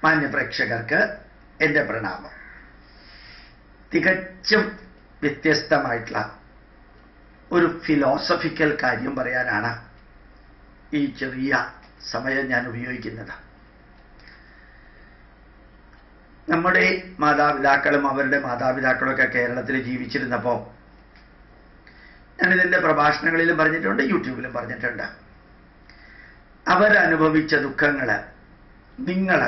മാന്യപ്രേക്ഷകർക്ക് എൻ്റെ പ്രണാമം. തികച്ചും വ്യത്യസ്തമായിട്ടുള്ള ഒരു ഫിലോസഫിക്കൽ കാര്യം പറയാനാണ് ഈ ചെറിയ സമയം ഞാൻ ഉപയോഗിക്കുന്നത്. നമ്മുടെ മാതാപിതാക്കളും അവരുടെ മാതാപിതാക്കളൊക്കെ കേരളത്തിൽ ജീവിച്ചിരുന്നപ്പോൾ ഞാനിതിൻ്റെ പ്രഭാഷണങ്ങളിലും പറഞ്ഞിട്ടുണ്ട്, യൂട്യൂബിലും പറഞ്ഞിട്ടുണ്ട്. അവരനുഭവിച്ച ദുഃഖങ്ങൾ നിങ്ങൾ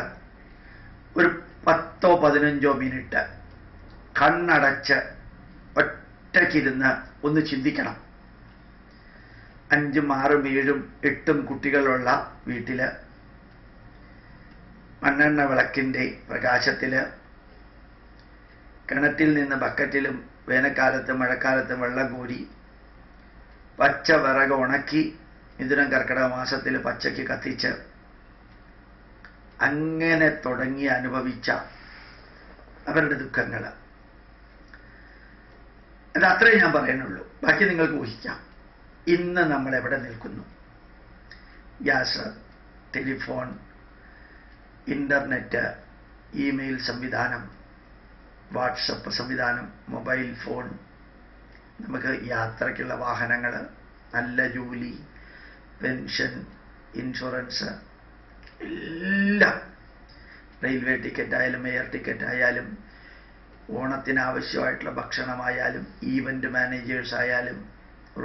ഒരു 10-15 മിനിറ്റ് കണ്ണടച്ച് ഒറ്റയ്ക്കിരുന്ന് ഒന്ന് ചിന്തിക്കണം. 5, 6, 7, 8 കുട്ടികളുള്ള വീട്ടിൽ മണ്ണെണ്ണ വിളക്കിൻ്റെ പ്രകാശത്തിൽ കിണറ്റിൽ നിന്ന് ബക്കറ്റിലും വേനൽക്കാലത്തും മഴക്കാലത്തും വെള്ളം കോരി പച്ച വിറക് ഉണക്കി മിഥുനം കർക്കിടക മാസത്തിൽ പച്ചയ്ക്ക് കത്തിച്ച് അങ്ങനെ തുടങ്ങി അനുഭവിച്ച അവരുടെ ദുഃഖങ്ങൾ, അത് അത്രയും ഞാൻ പറയുന്നുള്ളൂ. ബാക്കി നിങ്ങൾക്ക് ഊഹിക്കാം. ഇന്ന് നമ്മൾ എവിടെ നിൽക്കുന്നു? ഗ്യാസ്, ടെലിഫോൺ, ഇൻ്റർനെറ്റ്, ഇമെയിൽ സംവിധാനം, വാട്സപ്പ് സംവിധാനം, മൊബൈൽ ഫോൺ, നമുക്ക് യാത്രയ്ക്കുള്ള വാഹനങ്ങൾ, നല്ല ജോലി, പെൻഷൻ, ഇൻഷുറൻസ്, എല്ലാം, റെയിൽവേ ടിക്കറ്റ് ആയാലും എയർ ടിക്കറ്റ് ആയാലും ഓണത്തിന് ആവശ്യമായിട്ടുള്ള ഭക്ഷണമായാലും ഈവൻ്റ് മാനേജേഴ്സ് ആയാലും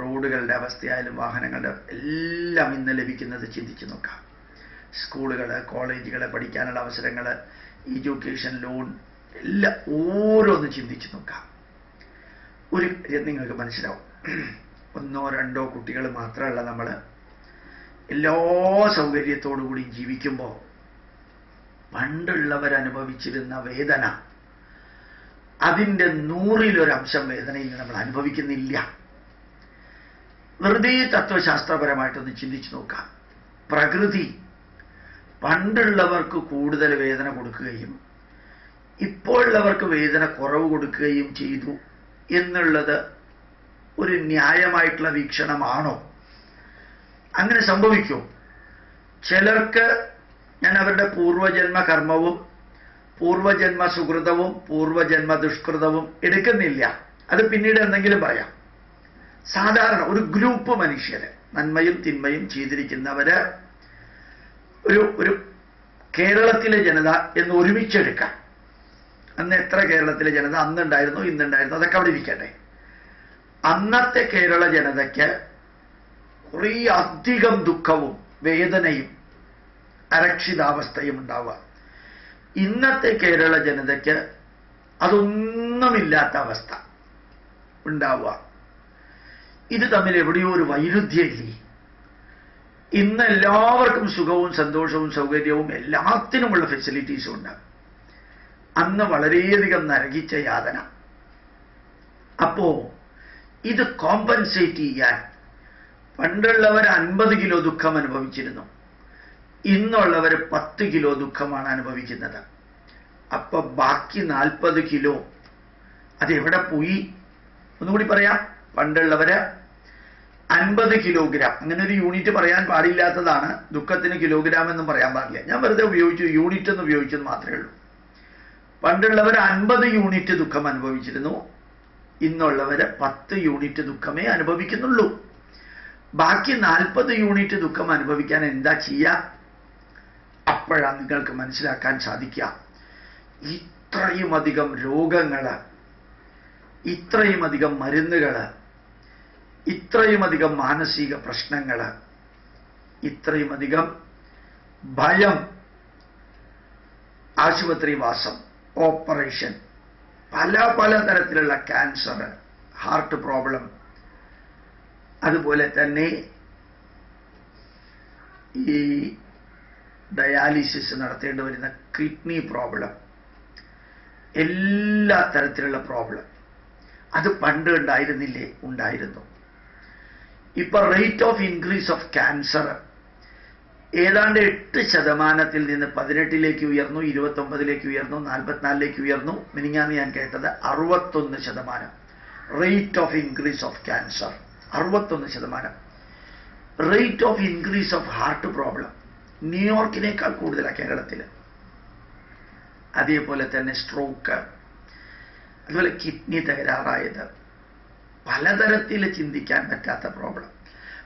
റോഡുകളുടെ അവസ്ഥയായാലും വാഹനങ്ങളുടെ എല്ലാം ഇന്ന് ലഭിക്കുന്നത് ചിന്തിച്ചു നോക്കാം. സ്കൂളുകൾ, കോളേജുകൾ, പഠിക്കാനുള്ള അവസരങ്ങൾ, എഡ്യൂക്കേഷൻ ലോൺ, എല്ലാം ഓരോന്ന് ചിന്തിച്ചു നോക്കാം. ഒരു കാര്യം നിങ്ങൾക്ക് മനസ്സിലാവും. 1-2 കുട്ടികൾ മാത്രമല്ല നമ്മൾ എല്ലാ സൗകര്യത്തോടു കൂടി ജീവിക്കുമ്പോൾ പണ്ടുള്ളവരനുഭവിച്ചിരുന്ന വേദന, അതിൻ്റെ 100% വേദന ഇന്ന് നമ്മൾ അനുഭവിക്കുന്നില്ല. വെറുതെ തത്വശാസ്ത്രപരമായിട്ടൊന്ന് ചിന്തിച്ചു നോക്കാം. പ്രകൃതി പണ്ടുള്ളവർക്ക് കൂടുതൽ വേദന കൊടുക്കുകയും ഇപ്പോഴുള്ളവർക്ക് വേദന കുറവ് കൊടുക്കുകയും ചെയ്തു എന്നുള്ളത് ഒരു ന്യായമായിട്ടുള്ള വീക്ഷണമാണോ? അങ്ങനെ സംഭവിക്കും. ചിലർക്ക് ഞാൻ അവരുടെ പൂർവജന്മ കർമ്മവും പൂർവജന്മ സുഹൃതവും പൂർവജന്മ ദുഷ്കൃതവും എടുക്കുന്നില്ല, അത് പിന്നീട് എന്തെങ്കിലും പറയാം. സാധാരണ ഒരു ഗ്രൂപ്പ് മനുഷ്യര് നന്മയും തിന്മയും ചെയ്തിരിക്കുന്നവര് ഒരു കേരളത്തിലെ ജനത എന്ന് ഒരുമിച്ചെടുക്കാം. അന്ന് എത്ര കേരളത്തിലെ ജനത അന്നുണ്ടായിരുന്നു, ഇന്നുണ്ടായിരുന്നു, അതൊക്കെ അവിടെ ഇരിക്കട്ടെ. അന്നത്തെ കേരള ജനതയ്ക്ക് കുറേ അധികം ദുഃഖവും വേദനയും അരക്ഷിതാവസ്ഥയും ഉണ്ടാവുക. ഇന്നത്തെ കേരള ജനതയ്ക്ക് അതൊന്നുമില്ലാത്ത അവസ്ഥ ഉണ്ടാവുക. ഇത് തമ്മിൽ എവിടെയോ ഒരു വൈരുദ്ധ്യമില്ലേ? ഇന്ന് എല്ലാവർക്കും സുഖവും സന്തോഷവും സൗകര്യവും എല്ലാത്തിനുമുള്ള ഫെസിലിറ്റീസും ഉണ്ട്. അന്ന് വളരെയധികം നരകിച്ച യാതന. അപ്പോ ഇത് കോമ്പൻസേറ്റ് ചെയ്യാൻ പണ്ടുള്ളവർ 50 കിലോ ദുഃഖം അനുഭവിച്ചിരുന്നു, ഇന്നുള്ളവർ 10 കിലോ ദുഃഖമാണ് അനുഭവിക്കുന്നത്. അപ്പൊ ബാക്കി 40 കിലോ അതെവിടെ പോയി? ഒന്നുകൂടി പറയാം. പണ്ടുള്ളവര് 50 കിലോഗ്രാം, അങ്ങനെ ഒരു യൂണിറ്റ് പറയാൻ പാടില്ലാത്തതാണ്. ദുഃഖത്തിന് കിലോഗ്രാം എന്നും പറയാൻ പാടില്ല. ഞാൻ വെറുതെ ഉപയോഗിച്ചു, യൂണിറ്റ് എന്ന് ഉപയോഗിച്ചത് മാത്രമേ ഉള്ളൂ. പണ്ടുള്ളവർ 50 യൂണിറ്റ് ദുഃഖം അനുഭവിച്ചിരുന്നു, ഇന്നുള്ളവര് 10 യൂണിറ്റ് ദുഃഖമേ അനുഭവിക്കുന്നുള്ളൂ. ബാക്കി 40 യൂണിറ്റ് ദുഃഖം അനുഭവിക്കാൻ എന്താ ചെയ്യുക? അപ്പോഴാണ് നിങ്ങൾക്ക് മനസ്സിലാക്കാൻ സാധിക്കുക, ഇത്രയും അധികം രോഗങ്ങൾ, ഇത്രയും അധികം മരുന്നുകൾ, ഇത്രയും അധികം മാനസിക പ്രശ്നങ്ങൾ, ഇത്രയും അധികം ഭയം, ആശുപത്രിവാസം, ഓപ്പറേഷൻ, പല തരത്തിലുള്ള ക്യാൻസർ, ഹാർട്ട് പ്രോബ്ലം, അതുപോലെ തന്നെ ഈ ഡയാലിസിസ് നടത്തേണ്ടി വരുന്ന കിഡ്നി പ്രോബ്ലം, എല്ലാ തരത്തിലുള്ള പ്രോബ്ലം. അത് പണ്ട് ഉണ്ടായിരുന്നില്ലേ? ഉണ്ടായിരുന്നു. ഇപ്പൊ rate of increase of cancer ഏതാണ്ട് 8% നിന്ന് 18 ഉയർന്നു, 29 ഉയർന്നു, 44 ഉയർന്നു. മിനിഞ്ഞാന്ന് ഞാൻ കേട്ടത് 61%. Rate of increase of cancer 61%. Rate of increase of heart problem ന്യൂയോർക്കിനേക്കാൾ കൂടുതലാണ് കേരളത്തിൽ. അതേപോലെ തന്നെ സ്ട്രോക്ക്, അതുപോലെ കിഡ്നി തകരാറായത്, പലതരത്തിൽ ചിന്തിക്കാൻ പറ്റാത്ത പ്രോബ്ലം.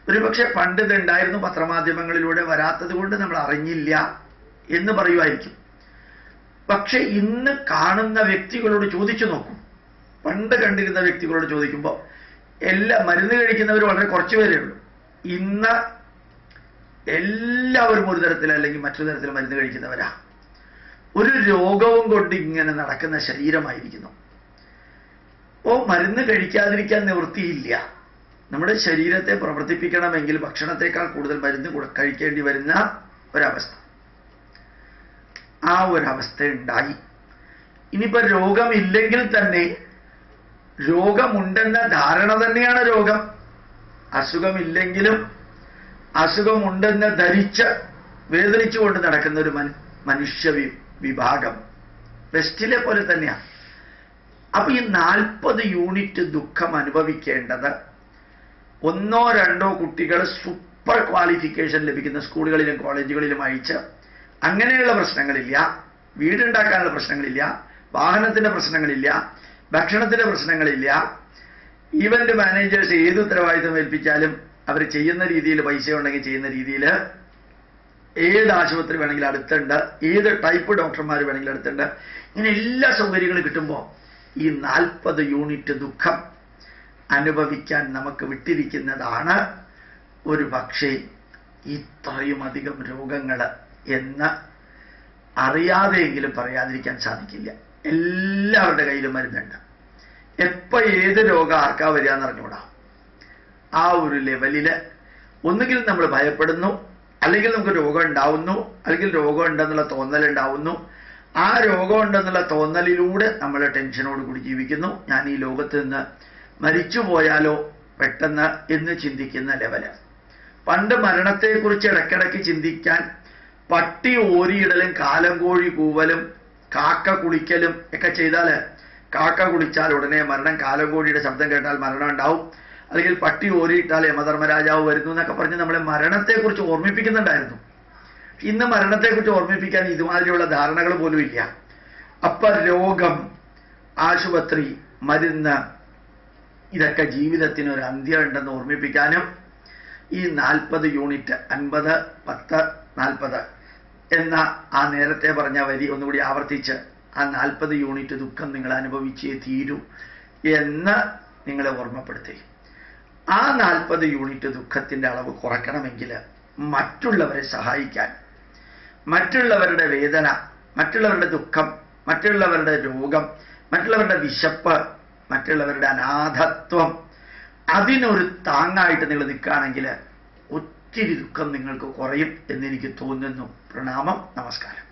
ഒരുപക്ഷെ പണ്ട് ഇതുണ്ടായിരുന്നു, പത്രമാധ്യമങ്ങളിലൂടെ വരാത്തത് കൊണ്ട് നമ്മൾ അറിഞ്ഞില്ല എന്ന് പറയുമായിരിക്കും. പക്ഷെ ഇന്ന് കാണുന്ന വ്യക്തികളോട് ചോദിച്ചു നോക്കും. പണ്ട് കണ്ടിരുന്ന വ്യക്തികളോട് ചോദിക്കുമ്പോൾ മരുന്ന് കഴിക്കുന്നവർ വളരെ കുറച്ചു പേരേ ഉള്ളൂ. ഇന്ന് എല്ലാവരും ഒരു തരത്തിൽ അല്ലെങ്കിൽ മറ്റൊരു തരത്തിൽ മരുന്ന് കഴിക്കുന്നവരാ. ഒരു രോഗവും കൊണ്ട് ഇങ്ങനെ നടക്കുന്ന ശരീരമായിരിക്കുന്നു. മരുന്ന് കഴിക്കാതിരിക്കാൻ നിവൃത്തിയില്ല. നമ്മുടെ ശരീരത്തെ പ്രവർത്തിപ്പിക്കണമെങ്കിൽ ഭക്ഷണത്തെക്കാൾ കൂടുതൽ മരുന്ന് കഴിക്കേണ്ടി വരുന്ന ഒരവസ്ഥ. ആ ഒരവസ്ഥ ഉണ്ടായി. ഇനിയിപ്പോ രോഗമില്ലെങ്കിൽ തന്നെ രോഗമുണ്ടെന്ന ധാരണ തന്നെയാണ് രോഗം. അസുഖമില്ലെങ്കിലും അസുഖമുണ്ടെന്ന് ധരിച്ച് വേദനിച്ചുകൊണ്ട് നടക്കുന്ന ഒരു മനുഷ്യ വിഭാഗം വെസ്റ്റിലെ പോലെ തന്നെയാണ്. അപ്പൊ ഈ 40 യൂണിറ്റ് ദുഃഖം അനുഭവിക്കേണ്ടത് ഒന്നോ രണ്ടോ കുട്ടികൾ സൂപ്പർ ക്വാളിഫിക്കേഷൻ ലഭിക്കുന്ന സ്കൂളുകളിലും കോളേജുകളിലും അയച്ച് അങ്ങനെയുള്ള പ്രശ്നങ്ങളില്ല, വീടുണ്ടാക്കാനുള്ള പ്രശ്നങ്ങളില്ല, വാഹനത്തിന്റെ പ്രശ്നങ്ങളില്ല, ഭക്ഷണത്തിന്റെ പ്രശ്നങ്ങളില്ല. ഈവന്റ് മാനേജേഴ്സ് ഏത് ഉത്തരവാദിത്വം ഏൽപ്പിച്ചാലും അവർ ചെയ്യുന്ന രീതിയിൽ, പൈസ ഉണ്ടെങ്കിൽ ചെയ്യുന്ന രീതിയിൽ, ഏത് ആശുപത്രി വേണമെങ്കിലും അടുത്തുണ്ട്, ഏത് ടൈപ്പ് ഡോക്ടർമാർ വേണമെങ്കിലും അടുത്തുണ്ട്. ഇങ്ങനെ എല്ലാ സൗകര്യങ്ങളും കിട്ടുമ്പോൾ ഈ 40 യൂണിറ്റ് ദുഃഖം അനുഭവിക്കാൻ നമുക്ക് വിട്ടിരിക്കുന്നതാണ് ഒരു പക്ഷേ ഇത്രയും അധികം രോഗങ്ങൾ എന്ന് അറിയാതെയെങ്കിലും പറയാതിരിക്കാൻ സാധിക്കില്ല. എല്ലാവരുടെ കയ്യിലും മരുന്നുണ്ട്. എപ്പോൾ ഏത് രോഗം ആർക്കാ വരിക എന്ന് അറിഞ്ഞുകൂടാ. ആ ഒരു ലെവലില് ഒന്നുകിൽ നമ്മൾ ഭയപ്പെടുന്നു, അല്ലെങ്കിൽ നമുക്ക് രോഗം ഉണ്ടാവുന്നു, അല്ലെങ്കിൽ രോഗം ഉണ്ടെന്നുള്ള തോന്നലുണ്ടാവുന്നു. ആ രോഗം ഉണ്ടെന്നുള്ള തോന്നലിലൂടെ നമ്മൾ ടെൻഷനോട് കൂടി ജീവിക്കുന്നു. ഞാൻ ഈ ലോകത്ത് നിന്ന് മരിച്ചു പോയാലോ പെട്ടെന്ന് എന്ന് ചിന്തിക്കുന്ന ലെവല്. പണ്ട് മരണത്തെക്കുറിച്ച് ഇടയ്ക്കിടയ്ക്ക് ചിന്തിക്കാൻ പട്ടി ഓരിയിടലും കാലം കോഴി കൂവലും കാക്ക കുളിക്കലും ഒക്കെ ചെയ്താൽ, കാക്ക കുളിച്ചാൽ ഉടനെ മരണം, കാലം കോഴിയുടെ ശബ്ദം കേട്ടാൽ മരണം ഉണ്ടാവും, അല്ലെങ്കിൽ പട്ടി ഓരിയിട്ടാൽ യമധർമ്മരാജാവ് വരുന്നു എന്നൊക്കെ പറഞ്ഞ് നമ്മളെ മരണത്തെക്കുറിച്ച് ഓർമ്മിപ്പിക്കുന്നുണ്ടായിരുന്നു. ഇന്ന് മരണത്തെക്കുറിച്ച് ഓർമ്മിപ്പിക്കാൻ ഇതുമാതിരിയുള്ള ധാരണകൾ പോലും ഇല്ല. അപ്പൊ രോഗം, ആശുപത്രി, മരുന്ന്, ഇതൊക്കെ ജീവിതത്തിന് ഒരു അന്ത്യം ഉണ്ടെന്ന് ഓർമ്മിപ്പിക്കാനും ഈ 40 യൂണിറ്റ് 50, 10, 40 എന്ന ആ നേരത്തെ പറഞ്ഞ വരി ഒന്നുകൂടി ആവർത്തിച്ച് ആ 40 യൂണിറ്റ് ദുഃഖം നിങ്ങൾ അനുഭവിച്ചേ തീരൂ എന്ന് നിങ്ങളെ ഓർമ്മപ്പെടുത്തി. ആ 40 യൂണിറ്റ് ദുഃഖത്തിന്റെ അളവ് കുറയ്ക്കണമെങ്കിൽ മറ്റുള്ളവരെ സഹായിക്കാൻ, മറ്റുള്ളവരുടെ വേദന, മറ്റുള്ളവരുടെ ദുഃഖം, മറ്റുള്ളവരുടെ രോഗം, മറ്റുള്ളവരുടെ വിശപ്പ്, മറ്റുള്ളവരുടെ അനാഥത്വം, അതിനൊരു താങ്ങായിട്ട് നിങ്ങൾ നിൽക്കുകയാണെങ്കിൽ ഒത്തിരി ദുഃഖം നിങ്ങൾക്ക് കുറയും എന്നെനിക്ക് തോന്നുന്നു. പ്രണാമം, നമസ്കാരം.